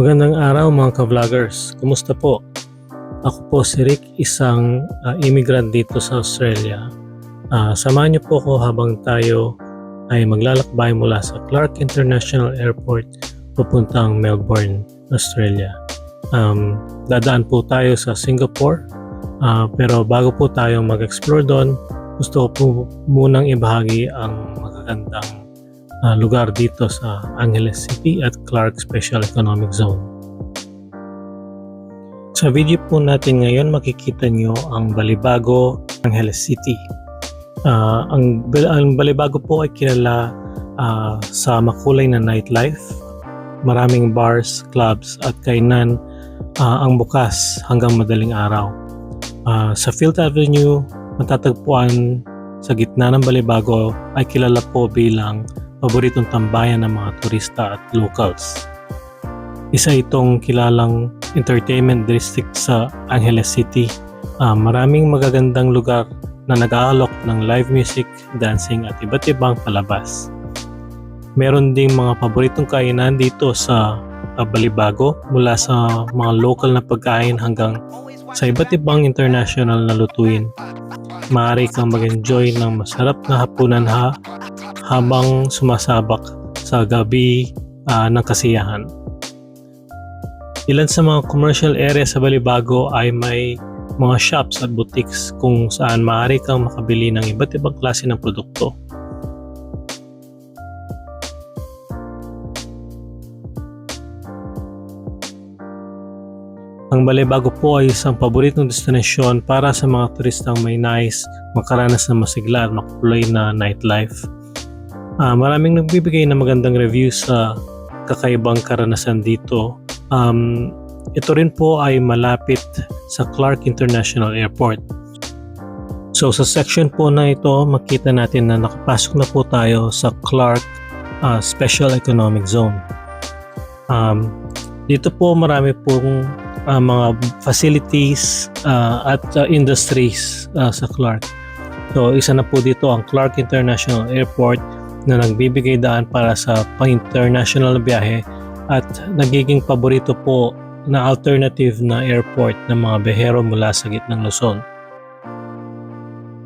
Magandang araw mga ka-vloggers. Kumusta po? Ako po si Rick, isang immigrant dito sa Australia. Samahan niyo po ako habang tayo ay maglalakbay mula sa Clark International Airport papuntang Melbourne, Australia. Dadaan po tayo sa Singapore, pero bago po tayo mag-explore doon, gusto ko po munang ibahagi ang magagandang lugar dito sa Angeles City at Clark Special Economic Zone. Sa video po natin ngayon makikita nyo ang Balibago, Angeles City. Ang Balibago po ay kilala sa makulay na nightlife. Maraming bars, clubs at kainan ang bukas hanggang madaling araw. Sa Field Avenue, matatagpuan sa gitna ng Balibago ay kilala po bilang paboritong tambayan ng mga turista at locals. Isa itong kilalang entertainment district sa Angeles City. Maraming magagandang lugar na nag-aalok ng live music, dancing at iba't ibang palabas. Meron ding mga paboritong kainan dito sa Balibago, mula sa mga local na pagkain hanggang sa iba't ibang international na lutuin. Maaari kang mag-enjoy ng masarap na hapunan habang sumasabak sa gabi ng kasiyahan. Ilan sa mga commercial area sa Balibago ay may mga shops at boutiques kung saan maaari kang makabili ng iba't ibang klase ng produkto. Ang Balibago po ay isang paboritong destinasyon para sa mga turistang may nais makaranas ng masigla at makulay na nightlife. Maraming nagbibigay ng magandang reviews sa kakaibang karanasan dito. Ito rin po ay malapit sa Clark International Airport. So sa section po na ito, makita natin na nakapasok na po tayo sa Clark Special Economic Zone. Dito po marami pong mga facilities at industries sa Clark. So isa na po dito ang Clark International Airport na nagbibigay daan para sa pang-international biyahe at nagiging paborito po na alternative na airport ng mga biyahero mula sa gitnang Luzon.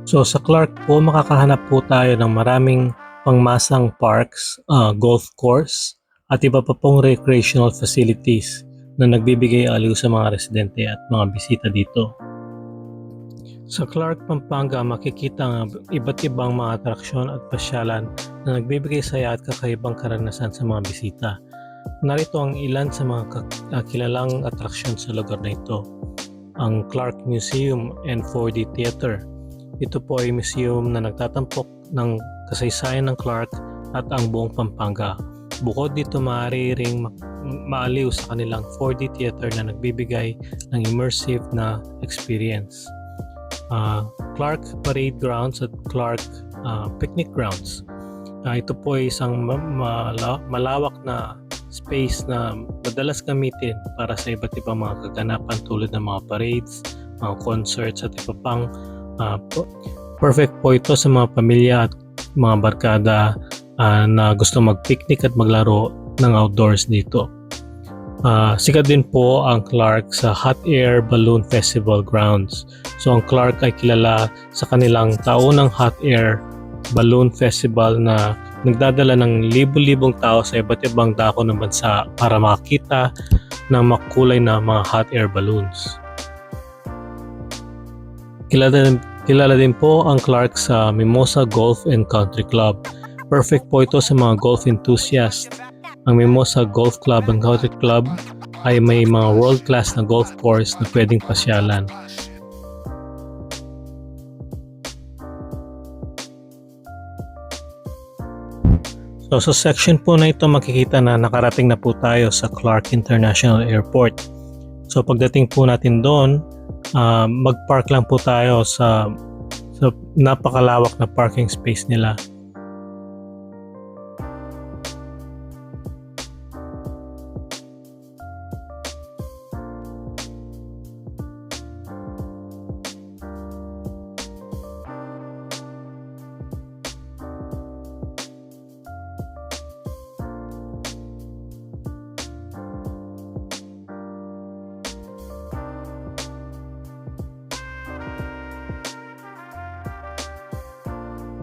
So sa Clark po makakahanap po tayo ng maraming pangmasang parks, golf course at iba pa pong recreational facilities na nagbibigay aliw sa mga residente at mga bisita dito. Sa Clark, Pampanga, makikita ang iba't ibang mga atraksyon at pasyalan na nagbibigay saya at kakaibang karanasan sa mga bisita. Narito ang ilan sa mga kilalang atraksyon sa lugar na ito. Ang Clark Museum and 4D Theater. Ito po ay museum na nagtatampok ng kasaysayan ng Clark at ang buong Pampanga. Bukod dito, maaari ring maaliw sa kanilang 4D Theater na nagbibigay ng immersive na experience. Clark Parade Grounds at Clark Picnic Grounds. Ito po ay isang malawak na space na madalas gamitin para sa iba't ibang mga kaganapan tulad ng mga parades, mga concerts at iba pang. Perfect po ito sa mga pamilya at mga barkada na gusto mag-picnic at maglaro ng outdoors dito. Sikat din po ang Clark sa Hot Air Balloon Festival grounds. So ang Clark ay kilala sa kanilang taunang Hot Air Balloon Festival na nagdadala ng libu-libong tao sa iba't ibang dako ng bansa para makita ng makulay na mga hot air balloons. Kilala din po ang Clark sa Mimosa Golf and Country Club. Perfect po ito sa mga golf enthusiast. Ang Mimosa Golf Club and Country Club ay may mga world-class na golf course na pwedeng pasyalan. So sa section po na ito makikita na nakarating na po tayo sa Clark International Airport. So pagdating po natin doon, mag-park lang po tayo sa napakalawak na parking space nila.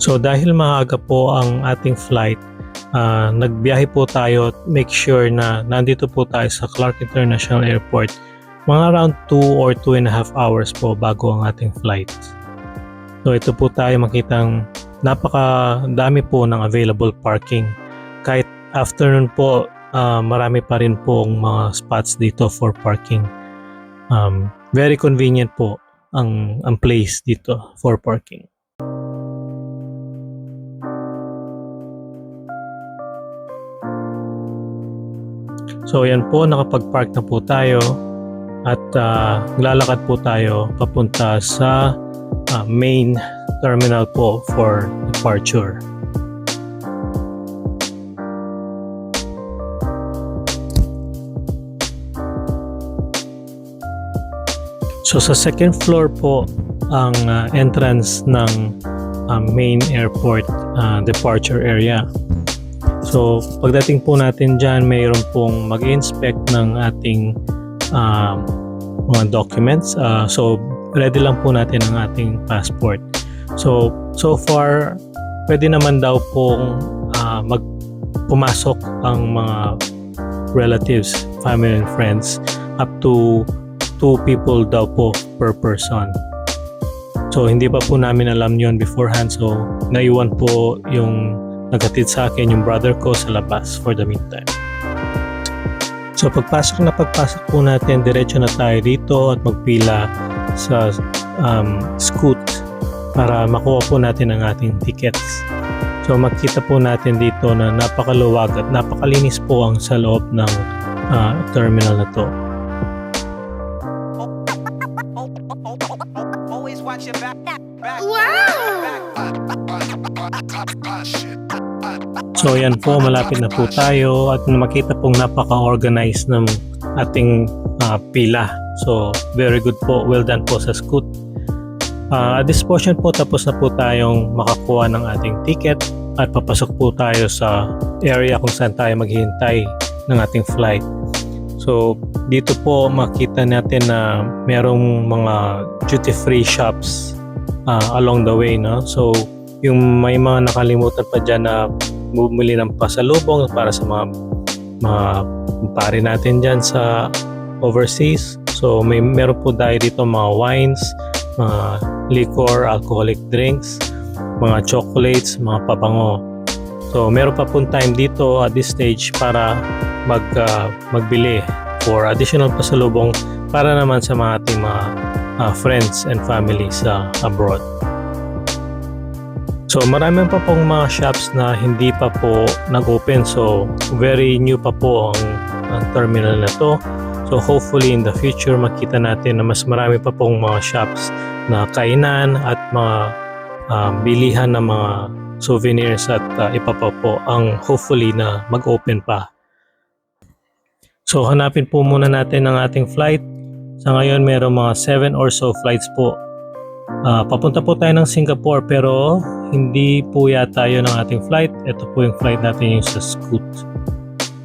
So dahil maaga po ang ating flight, nagbiyahe po tayo at make sure na nandito po tayo sa Clark International Airport mga around 2 or 2.5 hours po bago ang ating flight. So ito po tayo makitang napakadami po ng available parking. Kahit afternoon po, marami pa rin po ang mga spots dito for parking. Very convenient po ang place dito for parking. So yan po, nakapag-park na po tayo at lalakad po tayo papunta sa main terminal po for departure. So sa second floor po ang entrance ng main airport departure area. So pagdating po natin dyan, mayroon pong mag-inspect ng ating mga documents. So ready lang po natin ang ating passport. So far, pwede naman daw pong pumasok ang mga relatives, family and friends up to 2 people daw po per person. So hindi pa po namin alam yon beforehand, so naiwan po yung naghatid sa akin yung brother ko sa labas for the meantime. So pagpasok po natin, diretso na tayo dito at magpila sa Scoot para makuha po natin ang ating tickets. So makita po natin dito na napakaluwag at napakalinis po ang sa loob ng terminal na to. So yan po, malapit na po tayo at makita pong napaka-organized ng ating pila. So very good po, well done po sa Scoot. At this portion po, tapos na po tayong makakuha ng ating ticket at papasok po tayo sa area kung saan tayo maghihintay ng ating flight. So dito po makita natin na merong mga duty-free shops along the way, no? So yung may mga nakalimutan pa dyan na bumili ng pasalubong para sa mga pare natin dyan sa overseas. So meron po tayo dito mga wines, mga liquor, alcoholic drinks, mga chocolates, mga pabango. So meron pa pong time dito at this stage para magbili for additional pasalubong para naman sa mga ating mga friends and family sa abroad. So marami pa pong mga shops na hindi pa po nag-open, so very new pa po ang terminal na to. So hopefully in the future makita natin na mas marami pa pong mga shops na kainan at mga bilihan ng mga souvenirs at iba pa po ang hopefully na mag-open pa. So hanapin po muna natin ang ating flight. Sa ngayon mayroong mga 7 or so flights po. Papunta po tayo ng Singapore pero hindi po yata yun ang ating flight. Ito po yung flight natin, yung sa Scoot.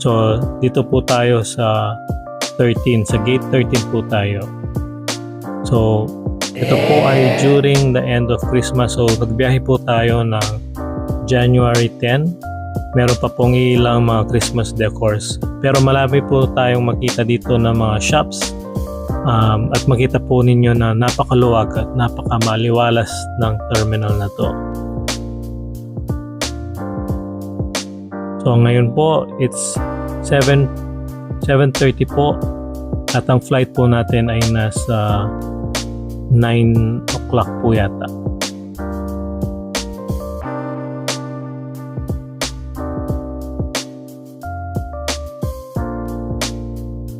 So dito po tayo sa 13, sa gate 13 po tayo. So ito po ay during the end of Christmas. So nagbiyahe po tayo ng January 10. Meron pa pong ilang mga Christmas decors. Pero malami po tayong makita dito ng mga shops. At makita po ninyo na napakaluwag at napakamaliwalas ng terminal na to. So ngayon po, it's 7:30 po at ang flight po natin ay nasa 9 o'clock po yata.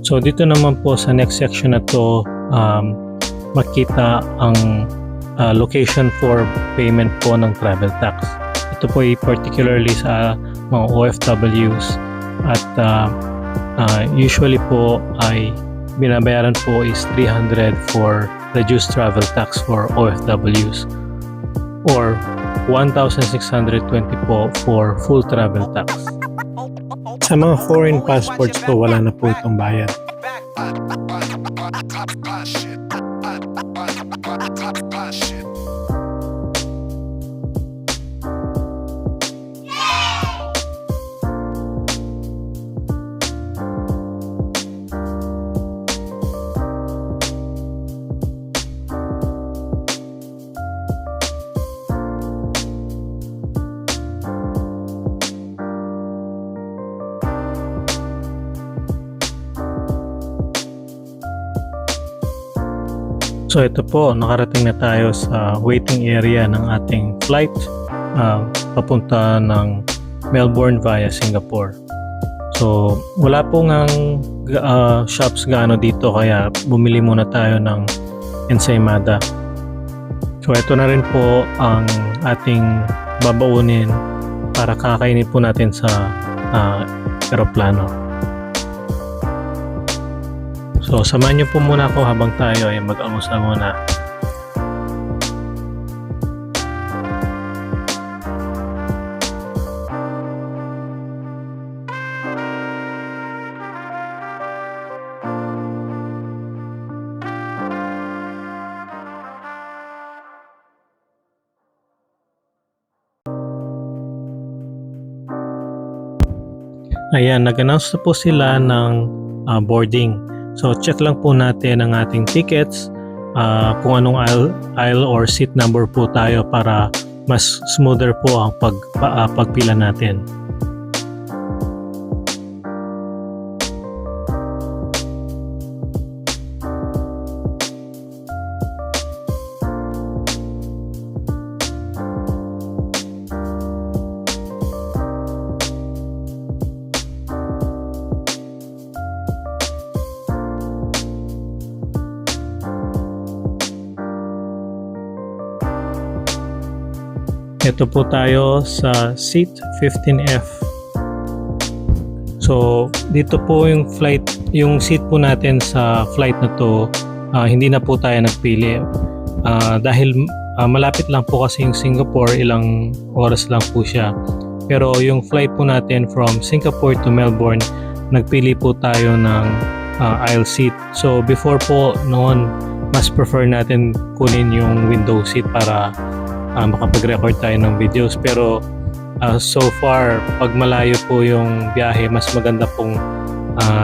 So dito naman po sa next section na to, makita ang location for payment po ng travel tax. Ito po ay particularly sa mga OFWs at usually po ay binabayaran po is 300 for reduced travel tax for OFWs or 1,620 po for full travel tax. Sa mga foreign passports po, wala na po itong bayad. So ito po, nakarating na tayo sa waiting area ng ating flight papunta ng Melbourne via Singapore. So wala po ngang shops gaano dito kaya bumili muna tayo ng ensaymada. So ito na rin po ang ating babaunin para kakainin po natin sa eroplano. So, samahan niyo po muna ako habang tayo ay mag-almusal muna. Ayan, nag-announce na po sila ng boarding. So check lang po natin ang ating tickets, kung anong aisle or seat number po tayo para mas smoother po ang pagpila natin. Ito po tayo sa seat 15F. So, dito po yung seat po natin sa flight na to, hindi na po tayo nagpili. Dahil malapit lang po kasi yung Singapore, ilang oras lang po siya. Pero yung flight po natin from Singapore to Melbourne, nagpili po tayo ng aisle seat. So, before po noon, mas prefer natin kunin yung window seat para makapag-record tayo ng videos. Pero so far, pag malayo po yung biyahe, mas maganda pong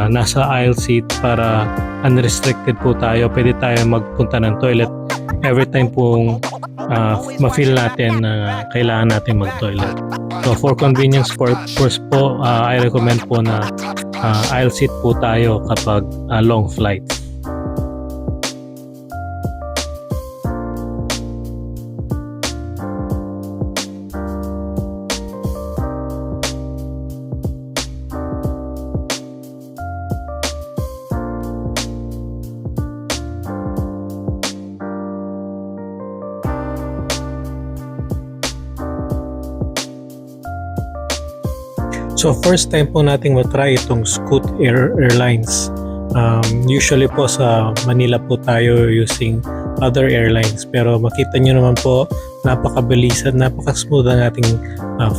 nasa aisle seat para unrestricted po tayo. Pwede tayo magpunta ng toilet every time pong ma-feel natin na kailangan natin mag-toilet. So for convenience purpose po, I recommend po na aisle seat po tayo kapag long flight. So first time po nating matry itong Scoot Airlines. Usually po sa Manila po tayo using other airlines, pero makita nyo naman po napakabilis at napaka-smooth ang ating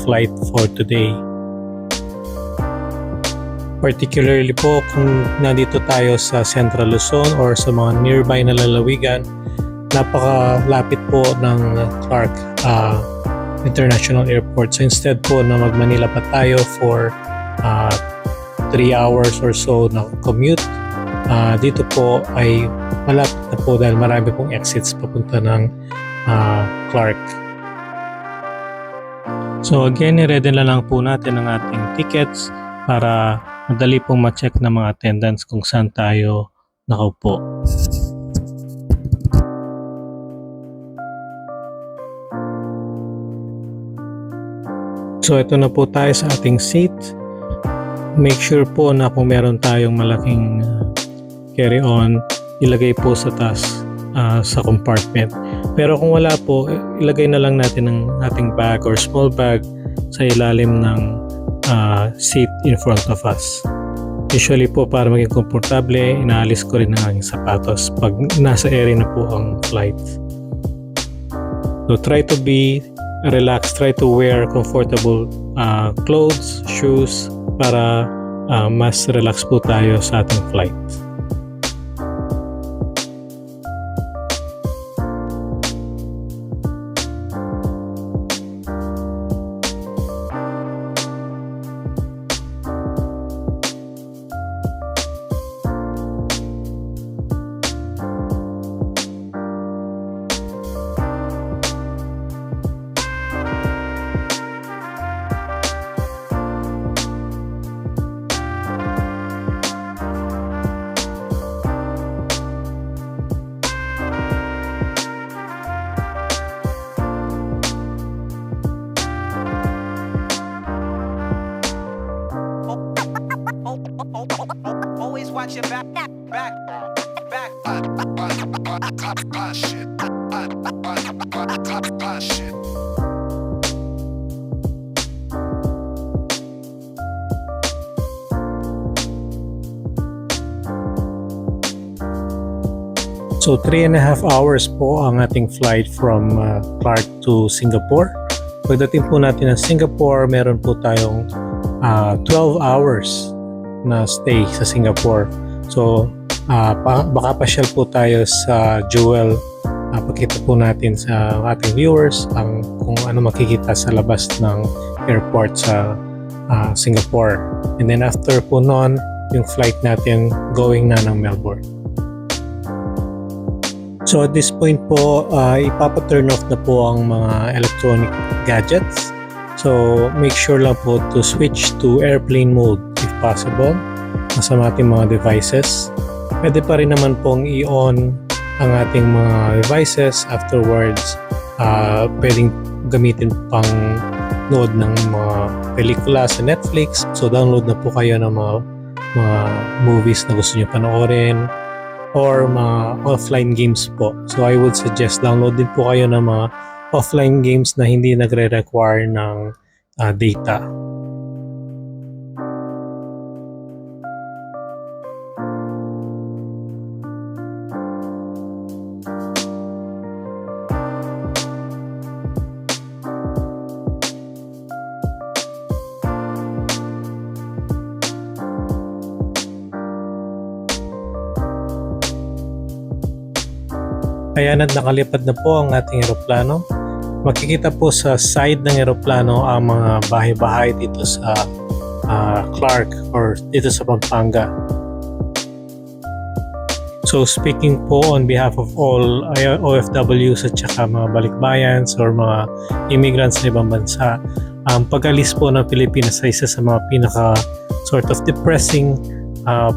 flight for today. Particularly po kung nandito tayo sa Central Luzon or sa mga nearby na lalawigan, napakalapit po ng Clark International Airport. So instead po na mag-Manila pa tayo for 3 hours or so na commute, dito po ay malapit na po dahil marami pong exits papunta ng Clark. So again, i-ready na lang po natin ang ating tickets para madali pong ma-check ng mga attendants kung saan tayo nakaupo. So ito na po tayo sa ating seat. Make sure po na kung meron tayong malaking carry-on, ilagay po sa taas sa compartment. Pero kung wala po, ilagay na lang natin ang ating bag or small bag sa ilalim ng seat in front of us. Usually po para maging komportable, inaalis ko rin ang aking sapatos pag nasa area na po ang flight. So try to be relaxed, try to wear comfortable clothes, shoes para mas relax po tayo sa ating flight. watch your back. Shit. Shit. So 3.5 hours po ang ating flight from Clark to Singapore. Pagdating po natin ng Singapore, meron po tayong 12 hours na stay sa Singapore. So baka pasyal po tayo sa Jewel. Pakita po natin sa ating viewers kung ano makikita sa labas ng airport sa Singapore. And then after po noon, yung flight natin going na ng Melbourne. So at this point po, ipapa-turn off na po ang mga electronic gadgets. So make sure lang po to switch to airplane mode if possible sa ating mga devices. Pwede pa rin naman pong i-on ang ating mga devices. Afterwards, pwedeng gamitin pang load ng mga pelikula sa Netflix. So download na po kayo ng mga movies na gusto nyo panoorin or mga offline games po. So I would suggest download din po kayo ng mga offline games na hindi nagre-require ng data. Ayan at nakalipad na po ang ating eroplano. Makikita po sa side ng eroplano ang mga bahay-bahay dito sa Clark or dito sa Pampanga. So speaking po on behalf of all OFWs at saka mga balikbayans or mga immigrants sa ibang bansa, pag-alis po ng Pilipinas ay isa sa mga pinaka sort of depressing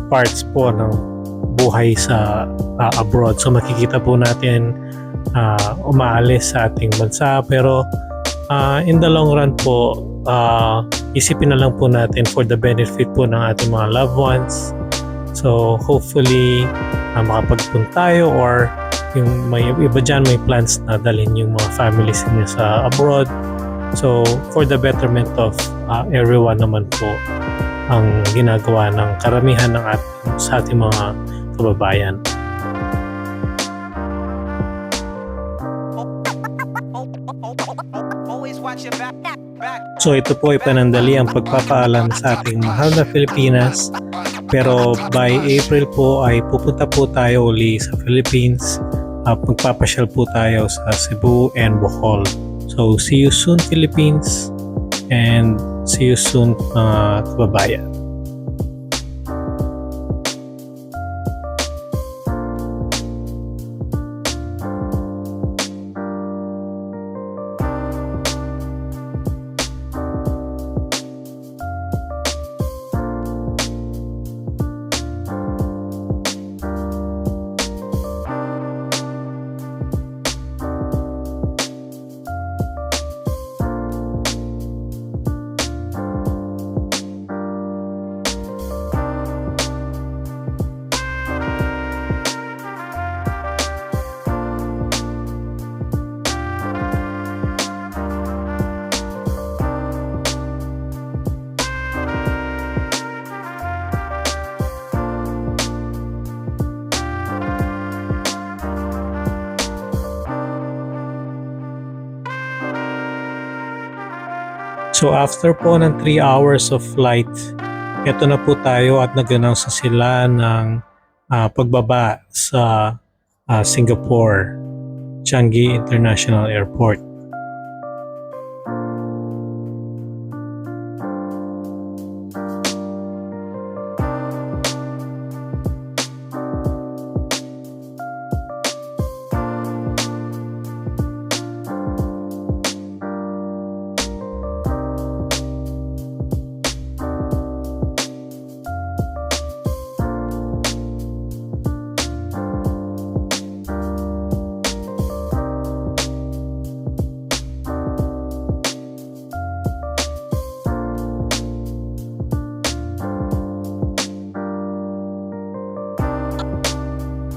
parts po ng buhay sa abroad. So makikita po natin umaalis sa ating bansa, pero in the long run po, isipin na lang po natin for the benefit po ng ating mga loved ones. So hopefully makapagpunta tayo or yung may iba dyan may plans na dalhin yung mga families niyo sa abroad. So for the betterment of everyone naman po ang ginagawa ng karamihan ng sa ating mga kababayan. So ito po ay panandali ang pagpapaalam sa ating mahal na Pilipinas, pero by April po ay pupunta po tayo uli sa Philippines. Magpapasyal po tayo sa Cebu and Bohol. So see you soon Philippines, and see you soon mga kababayan. So after po ng 3 hours of flight, eto na po tayo at nag-announce sila ng pagbaba sa Singapore Changi International Airport.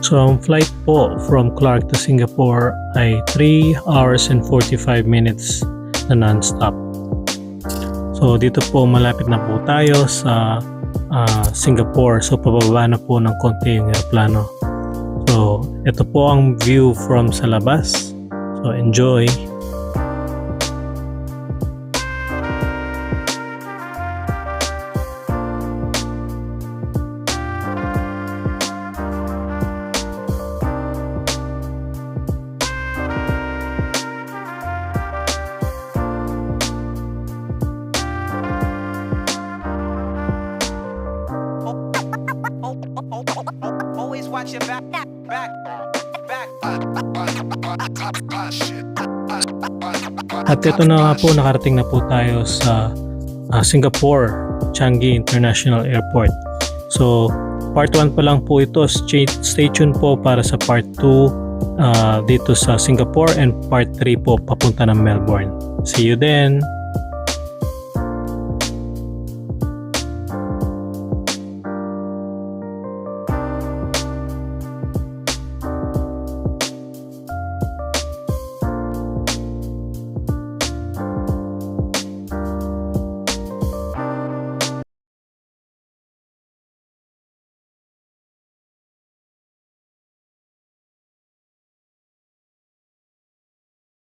So ang flight po from Clark to Singapore ay 3 hours and 45 minutes na non-stop. So dito po malapit na po tayo sa Singapore. So pababa na po ng konti yung aeroplano. So ito po ang view from sa labas. So enjoy! Always watch your back. Shit. At ito na nga po, nakarating na po tayo sa Singapore Changi International Airport. So, part 1 pa lang po ito. Stay tuned po para sa part 2 dito sa Singapore, and part 3 po papunta ng Melbourne. See you then!